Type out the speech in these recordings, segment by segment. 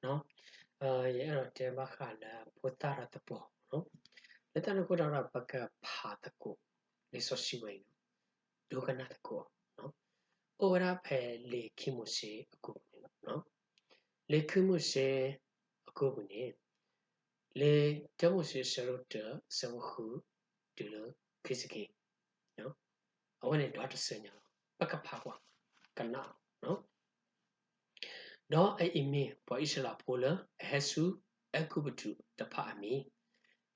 နော်အဲ့တော့တဲမခလာပိုတာရတပေါ်နော်လက်တနကိုတော့ပကဖာတကိုလေဆိုရှိဝဲဒုကနာတကိုနော်ဩဝရဖဲလေခိမှုရှိအခုနော်လေခိမှုရှိအခုကနေလေတမှုရှိဆရတ်ဆဝခုဒီလိုခိစကိနော်အဝနဲ့တော့တစညာပကဖာကွာကနာနော်တော့အဲ့အမင်းပေါ်ဣစလာဖိုလဟဲဆူအခုပတုတဖအမီ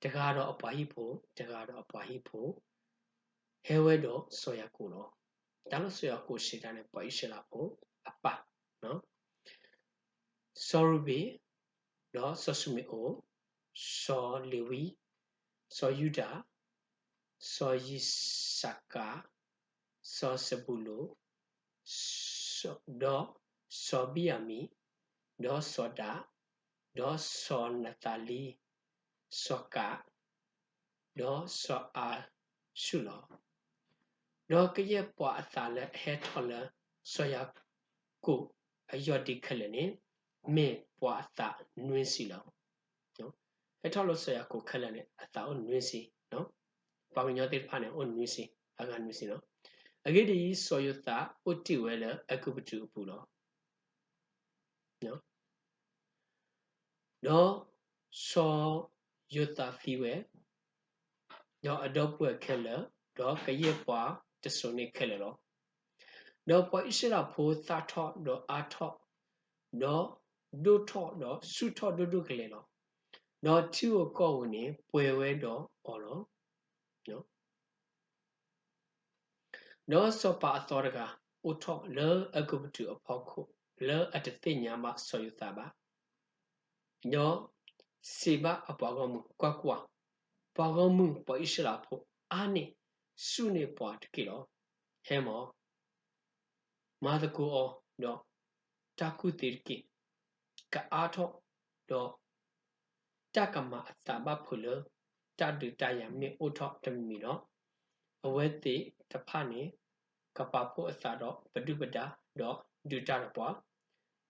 တကားတော့အပွားဟိဖို့တကားတော့အပွားဟိဖို့ဟဲဝဲတော့ဆောရကိုတော့ဒါလို့ဆောရကိုရှေ့တန်းနဲ့ပေါ်ဣစလာဖို့အပနော်ဆောရူဘီတော့ဆောဆုမီအိုဆောလီဝီဆောယူဒာဆောယိစကာဆောစဘူလိုဆောတော့ဆောဘီယာမီတော့ဆောဒါတော့ဆောနတာလီဆောကာတော့ဆောအာရှုလောတော့ကရဲ့ပွားအသာလဲဟဲထော်လဲဆောရကိုအယော့ဒီခလနေမေပွားအသာနွင်းစီလောနော်ဟဲထော်လို့ဆောရကိုခလနေအသာကိုနွင်းစီနော်ပါဝင်ညောတိဖာနေအိုနွင်းစီအကနွင်းစီနော်အကိဒီဆောယတာဥတိဝဲလဲအခုပတူပူလောနော်တော့ဆောယတာဖီဝဲတော့အတော့ပွဲခက်လဲတော့ကရဲ့ပွားတစုံနေခက်လဲတော့ပွားဣစရာဖိုးသာထော့တော့အာထော့တော့ဒုထော့တော့စုထော့ဒုကလေးတော့ချီကိုကောက်ဝင်နေပွဲဝဲတော့အော်လို့နော်စောပါအတော်ကဥထော့လဲအကုပတူအဖောက်ခုလဲအတသိညာမဆောယတာပါညောစေဘအပွားကမှုကွာပွားကမှုပေါ်ဣစရာဖို့အာနေစုနေပွားတကီတော့ဟဲမောမာတကူအောတော့တာကုတိကိကအားထော့တော့တကမအတာဘဖုလတတူတရမေဥထော့တမီတော့အဝဲတိတဖနေကပဖို့အစာတော့ပတုပတာတော့ဒူတာတော့ပွား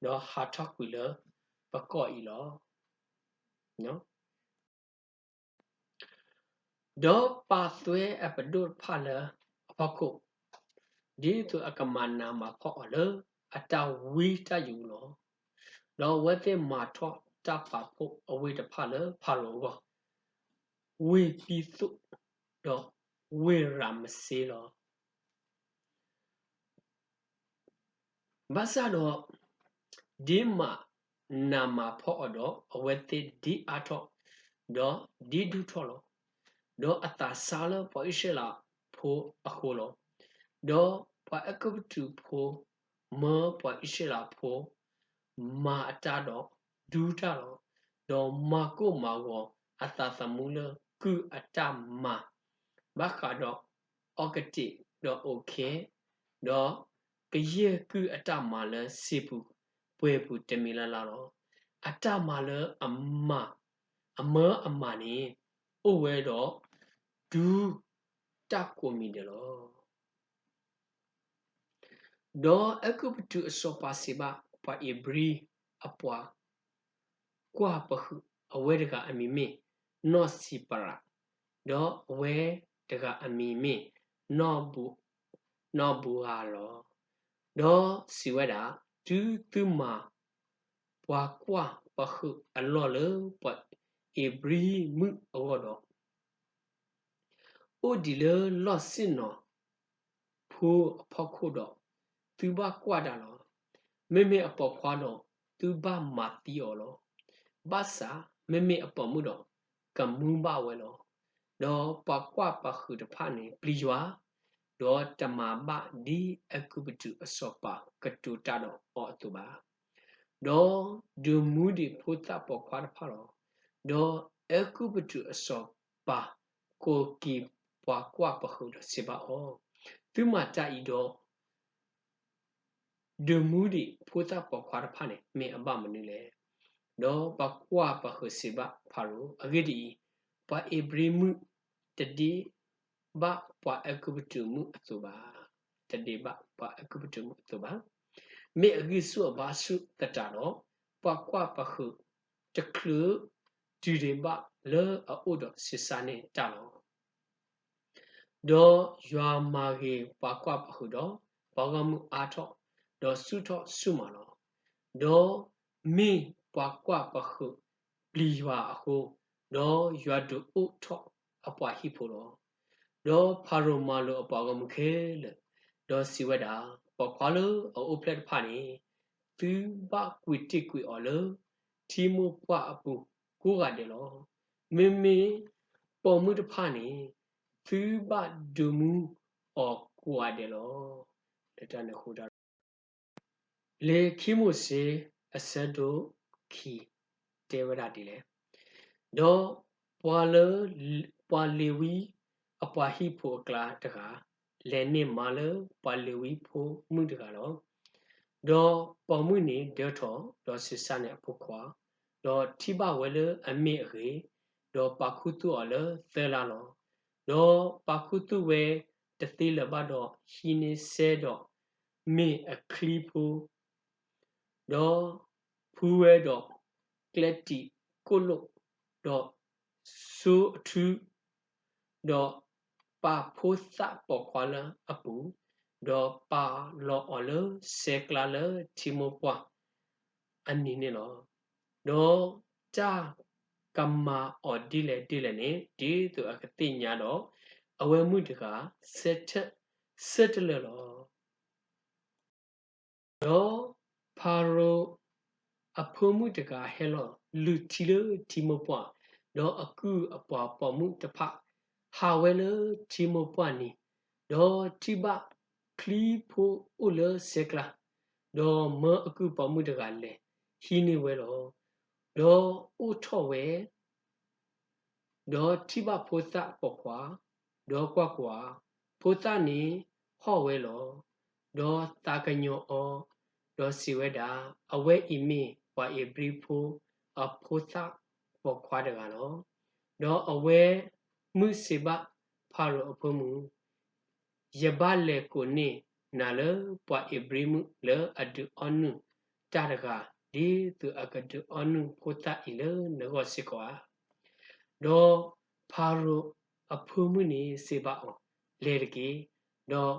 တော့ဟာထော့ကွီလပကော့ဤလောနော်တော့ပါသွဲအပဒုဖလာအဖခုဒီသူအကမနာမှာဖော့လအတဝီတယူလောတော့ဝဲတဲ့မာထော့တပါဖို့အဝေးတဖလာဖာလောကောဝေပီစုတော့ဝေရမစေလောဘာသာတော့ဒီမှာနာမှာဖော့တော့အဝဲတဲ့ဒီအထော့တော့ဒီဒူထော့လောတော့အတာစားလပေါ်ဣရှလာဖို့အခုလောတော့ပွားအကပတူဖို့မောပွားဣရှလာဖို့မာအတာတော့ဒူတာတော့မာကိုမာကောအတာသမူလကုအတမာဘာခါတော့အော်ကတိတော့โอเคတော့ကရဲ့ကုအတမာလဲစေပူပွဲပူတမီလာလာတော့အတမာလဲအမောအမနေအိုဝဲတော့ဒူတက်ကိုမီတယ်လောတော့အခုပတူအစောပါစီပါပွားအဘရီအပွားကွာပခုအဝဲတကအမီမေနော့စီပရာတော့အဝဲတကအမီမေနော့ဘူဟာလောတော့စီဝဲတာဒူတူမာပွားကွာပခုအလော်လပွားအဘရီမှုအော်တော့အိုဒီလလော့စင်နော်ဖိုးအဖောက်ခုတော့သူဘကွာတာလောမေအပေါ်ခွာတော့သူဘမာတီော်လောဘာသာမေအပေါ်မှုတော့ကမူးဘဝဲလောတော့ပကွာပခုတဖာနေပလီရွာတော့တမဘဒီအခုပတူအစောပါကတူတာတော့အော်သူပါတော့ဒူမူဒီဖိုတာပေါ်ခွာတဖာတော့အခုပတူအစောပါကိုကီပွားကွာပခုတော့စေပါအော်သူမတာဤတော့ဒမူဒီဖိုတာပခွာဖာနေမေအဘမနူလေတော့ပကွာပခုစီဘဖာရိုအဂိဒီပအဘရီမှုတတိဘပအကုပတူမှုအသုပါတတိဘပအကုပတူမှုအသုပါမေအဂိဆုဘာစုတတတော့ ปากว่าปะคือจะคลือดูดีบะเลออุดสิสานิจาลอดอยามาเกปากว่าปะคือดอปากมุอาทอดอสุทอสุมาลอดอมีปากว่าปะคือปลีวาอโคดอยาดูอุทออปะฮิโพลอดอพารมาโลอปากมุเคเลดอสิวดาปะควาโลอุเพลตพานีသူဘကွေတိကွေအော်လတီမိုပွားအပူကိုကတယ်လောမင်းမင်းပေါ်မှုတဖာနေသူဘဒုမှုအော်ကိုရတယ်လောလက်တနခုတာလေခိမှုစေအစဒိုခီတေဝရတီလေဒေါ်ပွာလပွာလီဝီအပွားဟိဖိုကလာတကလဲနေမာလပွာလီဝီဖိုမှုတကလောဒေါ်ပေါ်မှုနေဒေါ်ထောဒေါ်စစ်စနဲ့ဖုခွာဒေါ်ထိပဝဲလအမေအေဒေါ်ပါခုတူအလသဲလာလောဒေါ်ပါခုတူဝဲတသိလဘဒေါ်ဟီနေဆဲဒေါ်မေအခလီဖူဒေါ်ဖူဝဲဒေါ်ကလက်တီကိုလုဒေါ်ဆူထူဒေါ်ပါဖိုးစပေါ်ခွာလအပူဒေါ်ပါလောအလဆေကလာလတီမိုပွားအနည်းနေလောဒေါ်ဂျာကမ္မာအော်ဒီလေနေဒီသူအကတိညာတော့အဝဲမှုတကဆက်တလေလောဒေါ်ဖာရိုအဖိုးမှုတကဟဲလောလူတီလတီမိုပွားဒေါ်အကူအပွားပေါ်မှုတဖဟာဝဲလတီမိုပွားနီဒေါ်တိဘခလီဖိုအိုလဆေကလာဒေါ်မအကူပေါ်မှုတကလေဟီနေဝဲလောဒေါ်အိုထောဝဲဒေါ်တိဘဖိုသပေါ်ခွာဒေါ်ကွာကွာဖိုသနီဟော့ဝဲလောဒေါ်တာကညောအောဒေါ်စီဝဲတာအဝဲအီမီဝါအေဘရီဖိုအဖိုသပေါ်ခွာတကလောဒေါ်အဝဲမှုစေဘဖာရိုအဖမှုယဘလေကိုနေနာလပွာအေဘရီမှုလအဒူအနုတာရကဒီသူအကဒူအနုဖိုသအီလနဂောစီကွာဒေါ်ဖာရိုအဖမှုနေစေဘအောလေရကေဒေါ်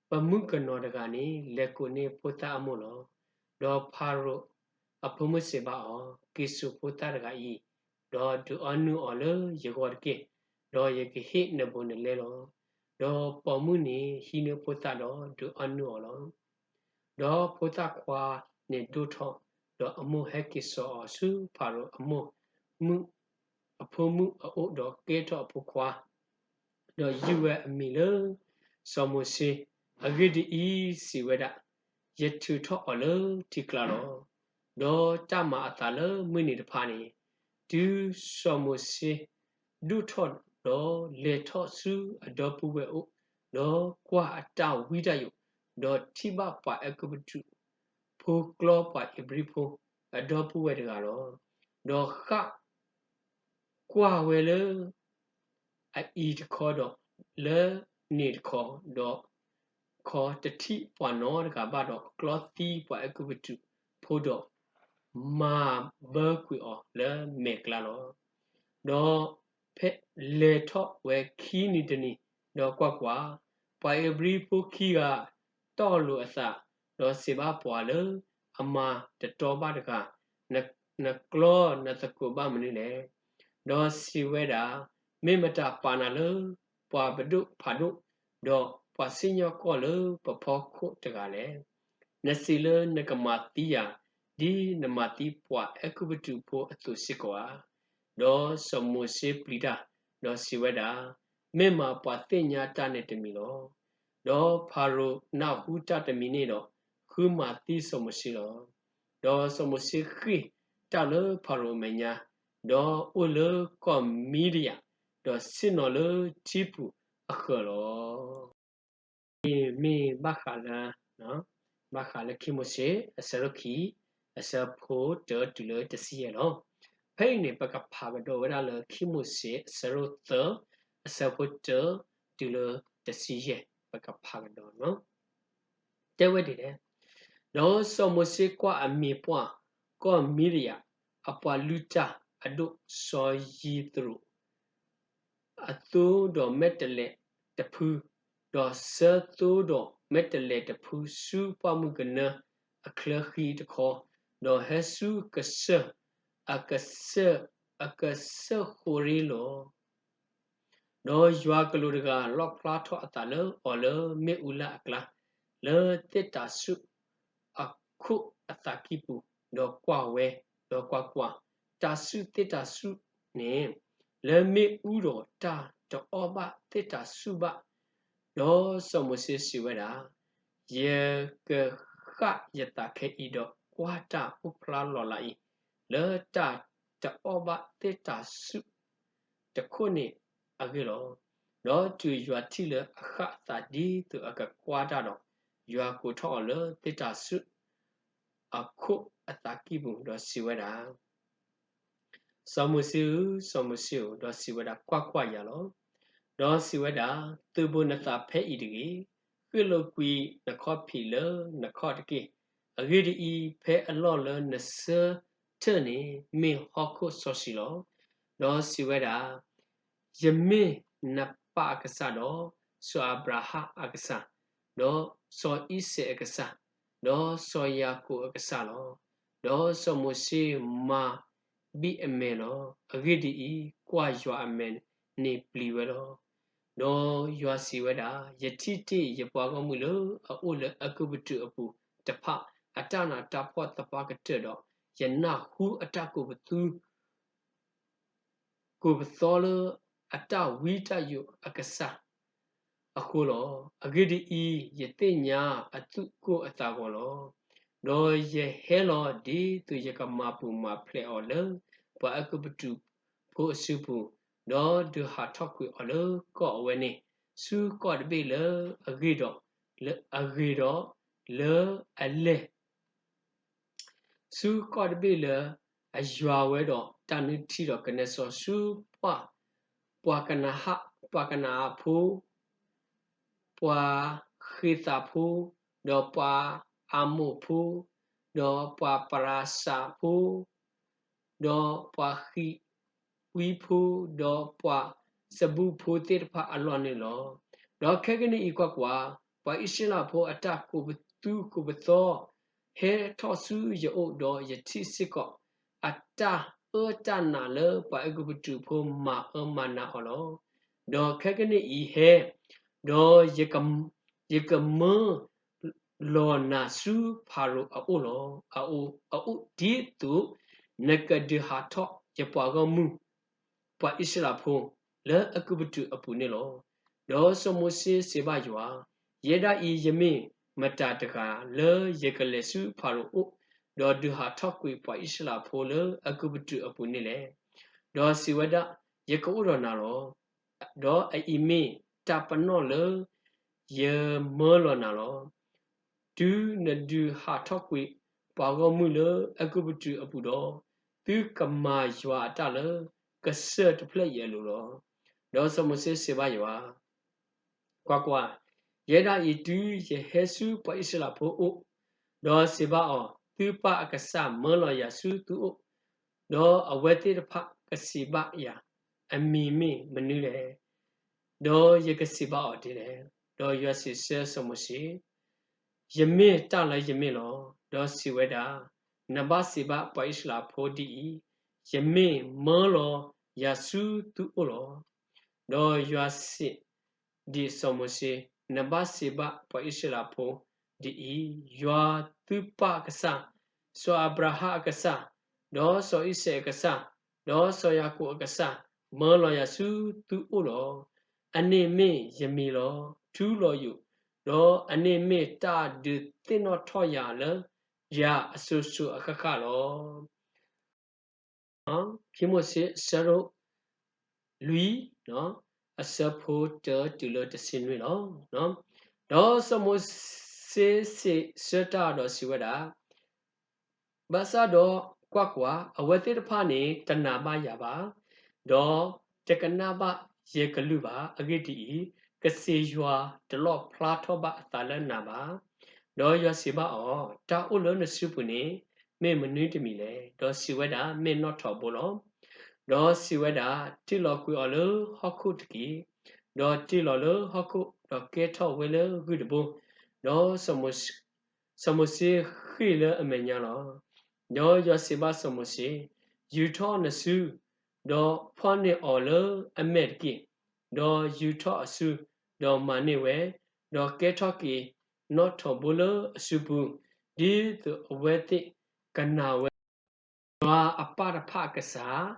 ပမှုကနောတကနေလက်ကိုနေဖိုသအမှုလောဒေါ်ဖာရိုအဖမှုစေဘအောကိစုဖိုသရကဤဒေါ်ဒူအနုအောလယေကောတကေဒေါ်ယေကေဟိနဘုန်လေလောဒေါ်ပေါ်မှုနေဟိနဖိုသလောဒူအနုအောလောဒေါ်ဖိုသခွာနေဒုထောဒေါ်အမှုဟက်ကိဆောဆုဖာရိုအမှုမှုအဖမှုအိုဒေါ်ကေထောဖုခွာဒေါ်ယူဝဲအမီလစောမစီအဂိဒီဤစီဝဒယထုထောအလတိကလာလောဒေါ်တမအတလမွေနေတဖာနေဒူစောမစီဒုထောဒေါ်လေထောစုအဒေါ်ပူဝဲအိုဒေါ်ကွာအတဝိဒယဒေါ်တိဘပွားအကပတုဖိုကလောပွားအဘရီဖိုအဒေါ်ပူဝဲတကလောဒေါ်ခကွာဝဲလအီတခေါ်တော့လေနေတခေါ်တော့ခေါ်တတိပွားနော်တကဘာတော့ကလောတီပွားအကပတုဖိုတော့မာဘကွေအော်လေမေကလာလောဒေါ်ဖက်လေထော့ဝဲခီနီတနီဒေါ်ကွာပွာပွားအဘရီဖိုခီကတော့လို့အစဒေါ်စေဘပွားလေအမတတော်ပါတကနကလောနတကူဘာမနီလေဒေါ်စီဝဲတာမေမတာပါနာလေပွားဘဒုဖာဒုဒေါ်ပွားစညောကောလေပဖောခုတကလေနစီလနကမာတီယာဒီနမတီပွားအကုဘတုဖိုအတုစစ်ကွာဒေါ်စမုစေပလီတာဒေါ်စီဝဲတာမေမပွားတင်ညာတနဲ့တမီလောဒေါ်ဖာရိုနာဟုတတမီနေတော့ခုမာတီစမစီလောဒေါ်စမစီခိတလဖာရိုမညာဒေါ်အိုလကောမီဒီယာဒေါ်စင်နော်လချီပူအခလောမေဘခလာနော်ဘခလာခိမစေအစရခီအစဖိုတော်တူလတစီရလောဖိနေပကဖာကတော့ဝရလခိမစေစရတအစဖိုတော်တူလတစီရပကဖာကတော့နော်တဲဝဲတည်တယ်တော့စမစေကွာအမီပွား ก็มิริยะอปาลุจาอดุซอยยีตรุอตูดอเมตเลตะพูดอเซตูดอเมตเลตะพูสูปามุกนะอคลขีตะคอดอเฮซูกะเซอากะเซอากะเซโครีโลดอยัวกลุดกาลอกพลาทออตาเลอเลเมอุลาอักลาเลเตตาสุအခုအတာကိပူတော့ကွာဝဲတော့ကွာတာစုတိတာစုနေလေမေဥတော်တာတော့ဘတိတာစုဘတော့စမစစ်စီဝဲတာယေကခယတာခေဤတော့ကွာတာဥပလာလော်လိုက်လေတာတော့ဘတိတာစုတခုနေအကေလောတော့သူရွာတိလေအခတာဒီသူအကကွာတာတော့ရွာကိုထော်လေတိတာစုအခုအတာကိဘူးတော့စီဝဲတာစမစီတော့စီဝဲတာကွာရလောတော့စီဝဲတာသူဘုနတာဖဲဤတကြီးကွလောကွီနခော့ဖီလနခော့တကြီးအဂိဒီဖဲအလော့လနစထနေမင်ဟော့ခုဆောစီလောတော့စီဝဲတာယမေနပါကစားတော့ဆွာဘရာဟာအကစားတော့ဆောဣစေအကစားတော့ဆောယာကိုအကစားလောတော့စမစီမာဘီအမေလောအဂိဒီကွာရွာအမေနေပလီဝဲလောတော့ရွာစီဝဲတာယတိတိရပွားကောင်းမှုလို့အိုလအကုပတုအပူတဖအတနာတဖော့တပါကတဲ့တော့ယနာဟုအတကုပသူကိုပသောလအတဝိတယအကစားအခုလောအဂိဒီယတိညာအတုကိုအတာကောလောတော့ယဟဲလောဒီသူယကမပူမဖလေအော်လပအကုပတုဖို့အစုပူတော့ဒူဟာထောက်ကွေအော်လကောအဝဲနေစုကောတပိလအဂိတော့လေအလေစုကောတပိလအရွာဝဲတော့တန်တီတော့ကနေစောစုပွာကနာဖူပွာခိတာဖူတော့ပွာအမှုဖူတော့ပွာပရာစာဖူတော့ပွာခိဝီဖူတော့ပွာစဘူဖူတိဖာအလွန်နေလောတော့ခဲကနေဤကွာပွာဣရှလာဖူအတကိုဘသူကိုဘသောဟဲထောဆူယောတော့ယတိစစ်ကောအတတနာလေပွာအကုပတူဖူမာမနာအော်လောတော့ခဲကနေဤဟဲတော့ယကမလောနာစုဖာရိုအိုလောအိုဒီတုနကဒဟာထောယပွားကမှုပွာဣရှလာဖုံလေအကုပတုအပူနေလောဒေါ်စမုစီစေဘယွာယေဒဤယမေမတတကလေယကလေစုဖာရိုအိုဒေါ်ဒဟာထောကွေပွာဣရှလာဖိုလေအကုပတုအပူနေလေဒေါ်စီဝဒယကောရနာလောဒေါ်အီမေတပနောလေယေမောလနာလောဒူနဒူဟာထောက်ကွေပါကောမှုလအကုပတုအပူတော်သူကမာယွာတလကဆတ်ဖလက်ရလို့တော့ဒေါ်စမစစ်စေပါယွာကွာယေဒာဤတူယေဟေစုပဣစလာဖို့အိုဒေါ်စေပါအောသူပအကဆမောလယစုသူအိုဒေါ်အဝဲတိတဖကစီဘယာအမီမေမနုလေဒေါ်ယေကစီပါအောဒီလေဒေါ်ယွစီဆဲစမစီယမေတလည်းယမေလောဒေါ်စီဝဲတာနဘစီဘပဣစလာဖိုဒီယမေမောလောယဆုသူအိုလောဒေါ်ယွစီဒီစမစီနဘစီဘပဣစလာဖိုဒီယွာသူပကဆာဆိုအဗရာဟာကဆာဒေါ်ဆိုဣစေကဆာဒေါ်ဆိုယာကိုကဆာမောလောယဆုသူအိုလောအနေမေယမေလောထူလောယုတော့အနေမေတာဒုတင်တော့ထော်ရလရာအဆူဆူအခခလောနော်ခိမစစ်ဆရုလူနော်အစဖို့တူလို့တစင်ရလောနော်တော့စမစေစေစတာတော့စီဝတာဘာသာတော့ကွာအဝတိတဖာနေတဏပါရပါတော့တကနာပါရေကလူပါအဂိတိကစေယွာဒလော့ဖလာထောဘအတလနာပါဒေါ်ယစီပါအောတာဥလနစုပုနေ me menu to me le do siweda me not tobolo do siweda tiloku olo hokutki do tilolo hoku do keto wele gudubo do samosi khile amenya lo do yosiba samosi yuto nasu do phone olo ametki do yuto asu do maniwe do ketoki not tobolo subu di the aweti kanawe doa apara pakasa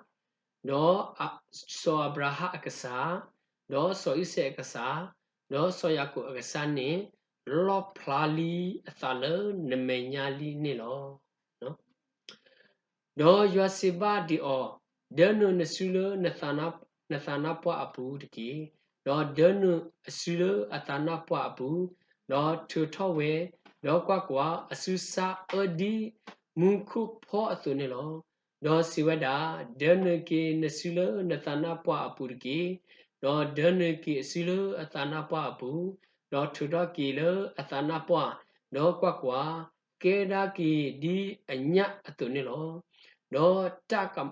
do so abraha akasa do so ise akasa do so yaku akasani lo plali athalo nemenyali ni lo no do yasiba di o denu nasulo nathana po apu diki do denu asulo athana po apu do tutowe do kwa asusa odi munku po athune lo do siwada denu ki nasulo nathana po apu diki do denu ki asulo athana po apu do tuto ki lo athana po do kwa keda ki di anya athune lo do taka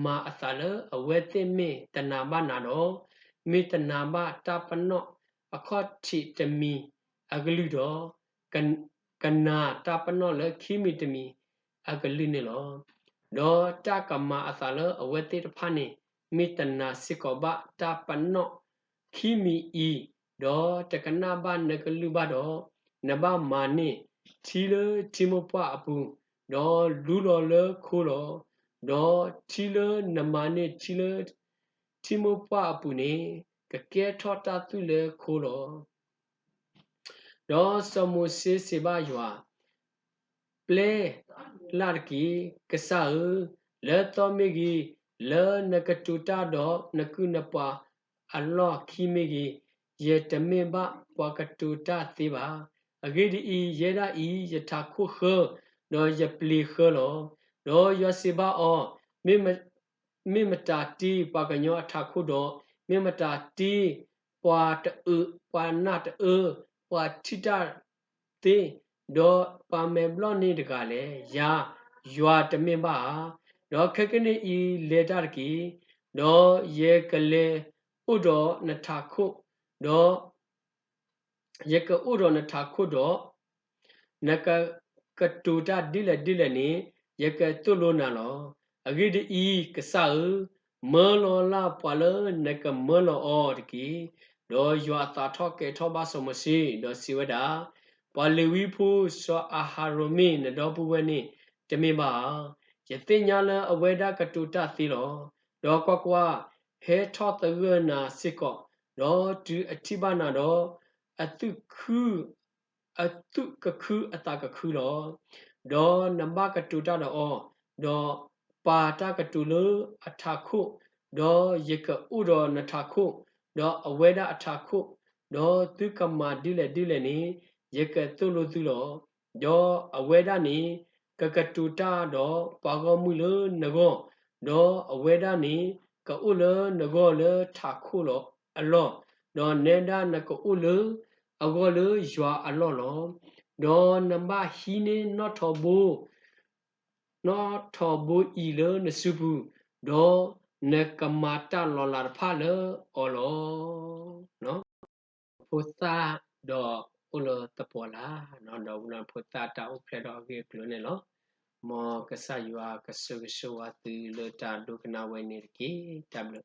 ma asala awete me tanaba nano me tanaba tapano akoti temi agludo kana tapano le kimi temi aglune lo do taka ma asala awete tapane me tana sikoba tapano kimi I do takana ba nagluba do naba mani tilo timopa apu do lulo le kulo do tilo namane tilo timopa apu ne kake tota tu le kulo do samose seba ywa ple larki kasa le tomegi le nakatuta do nakunapa Allah kimegi ye tameba wakatuta tiba agidi I yeda I yataku kho do ye pli kho lo do yasiba o mimata ti paganyo ataku do mimata ti pwa nat pwa tita te do pame bloni de gale ya ywa tameba do khakene I letar ki do ye kale udo nataku do yeka udo nataku do naka katuta dila ni yeka tuluna lo agidi I kasa merlo la pala naka merlo orki do ywa ta thoke thoba somasi do siwada palewi phu so aharome na do buweni temeba yetinya la aweda katuta thilo do kwa he thot the na sikko do tu atibana do atu kaku atakaku lo do namba katuta do pata katulu ataku do yeka udo nataku do aweda ataku do tukama dile ni yeka tulo do aweda ni kakatuta do pagomulo nago do aweda ni ka ulo nago le taku lo alo do nenda naka ulo agolo ywa alolo do namba hine not tobo ilo nasubu do nakamata lolar palo olo no puta do ulo tapola no do una puta ta upledo ge klone lo mo kasa ywa kasu atu lo ta do kana weni ki tablo